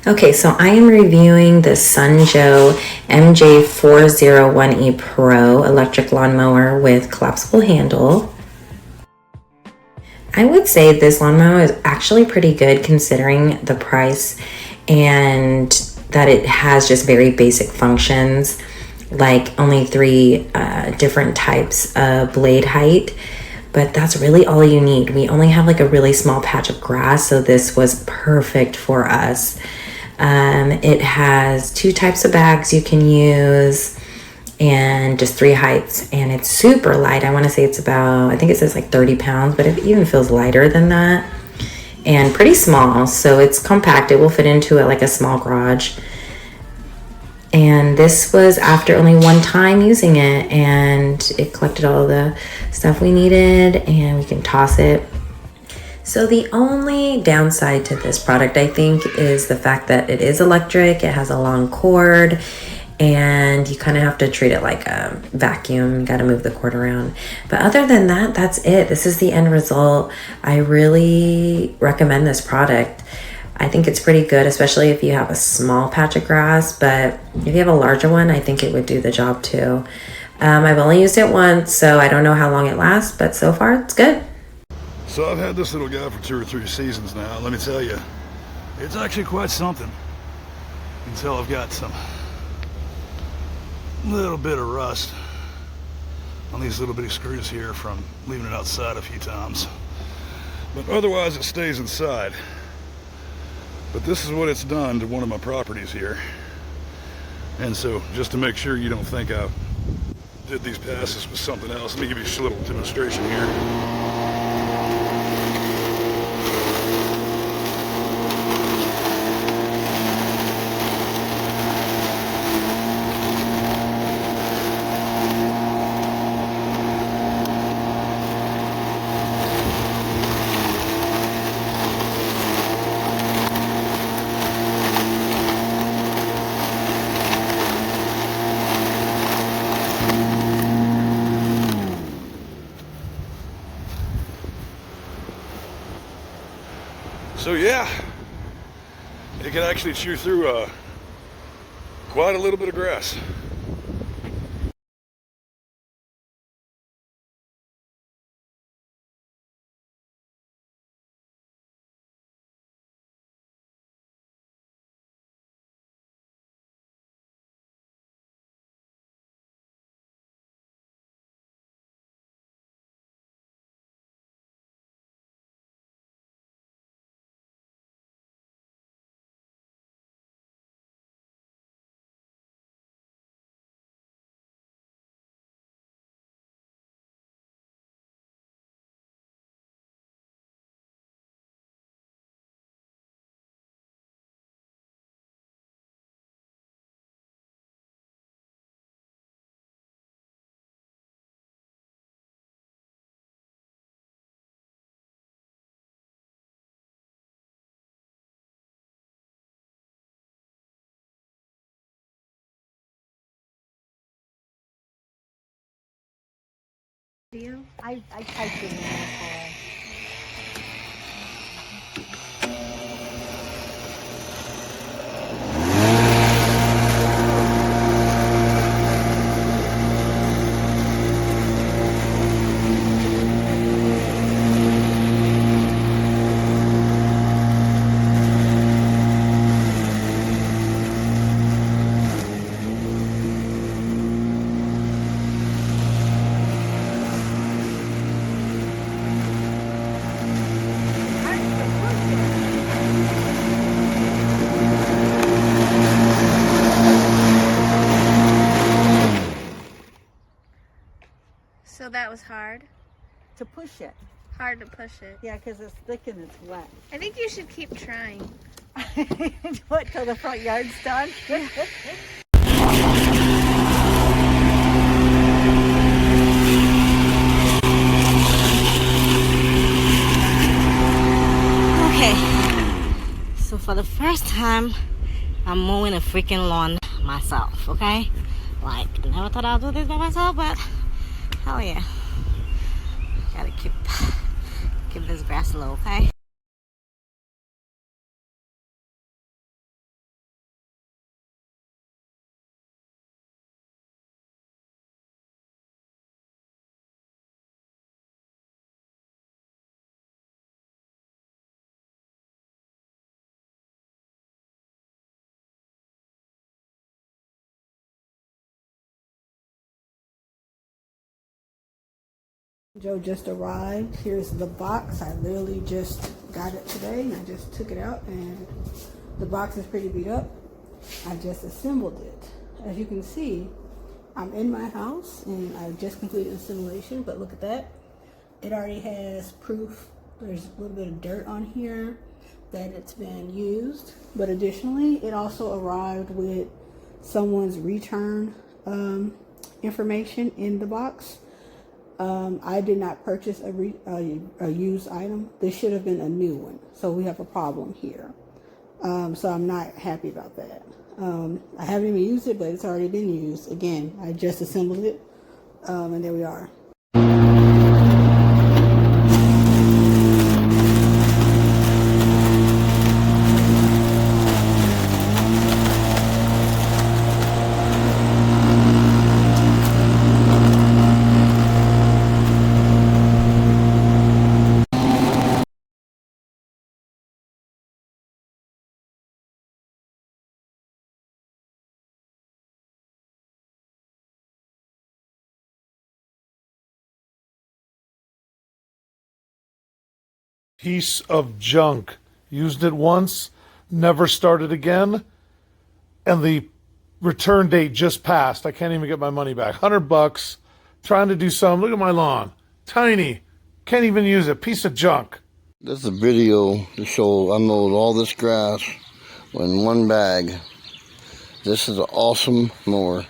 Okay, so I am reviewing the Sunjoe MJ401E Pro electric lawnmower with collapsible handle. I would say this lawnmower is actually pretty good considering the price and that it has just very basic functions, like only three different types of blade height. But that's really all you need. We only have like a really small patch of grass, so this was perfect for us. It has two types of bags you can use and just three heights, and it's super light. I want to say it's about, I think it says like 30 pounds, but it even feels lighter than that, and pretty small, so it's compact. It will fit into it like a small garage. And this was after only one time using it, and it collected all the stuff we needed, and we can toss it. So the only downside to this product, I think, is the fact that it is electric. It has a long cord, and you kind of have to treat it like a vacuum. You got to move the cord around. But other than that, that's it. This is the end result. I really recommend this product. I think it's pretty good, especially if you have a small patch of grass, but if you have a larger one, I think it would do the job too. I've only used it once, so I don't know how long it lasts, but so far it's good. So I've had this little guy for 2 or 3 seasons now. Let me tell you, it's actually quite something. You can tell I've got some little bit of rust on these little bitty screws here from leaving it outside a few times. But otherwise it stays inside. But this is what it's done to one of my properties here. And so just to make sure you don't think I did these passes with something else, let me give you a little demonstration here. So yeah, it can actually chew through quite a little bit of grass. I typed it in there. So that was hard. To push it. Hard to push it. Yeah, because it's thick and it's wet. I think you should keep trying. What, till the front yard's done? Okay, so for the first time, I'm mowing a freaking lawn myself, okay? Like, never thought I'd do this by myself, but hell yeah. Gotta keep this grass low, okay? Joe just arrived. Here's the box. I literally just got it today and I just took it out and the box is pretty beat up. I just assembled it. As you can see, I'm in my house and I just completed assimilation, but look at that. It already has proof. There's a little bit of dirt on here that it's been used, but additionally, it also arrived with someone's return information in the box. I did not purchase a used item. This should have been a new one, so we have a problem here. So I'm not happy about that. I haven't even used it, but it's already been used. Again, I just assembled it, and there we are. Piece of junk. Used it once, never started again, and the return date just passed. I can't even get my money back. $100, trying to do something. Look at my lawn. Tiny. Can't even use it. Piece of junk. This is a video to show I mowed all this grass in one bag. This is an awesome mower.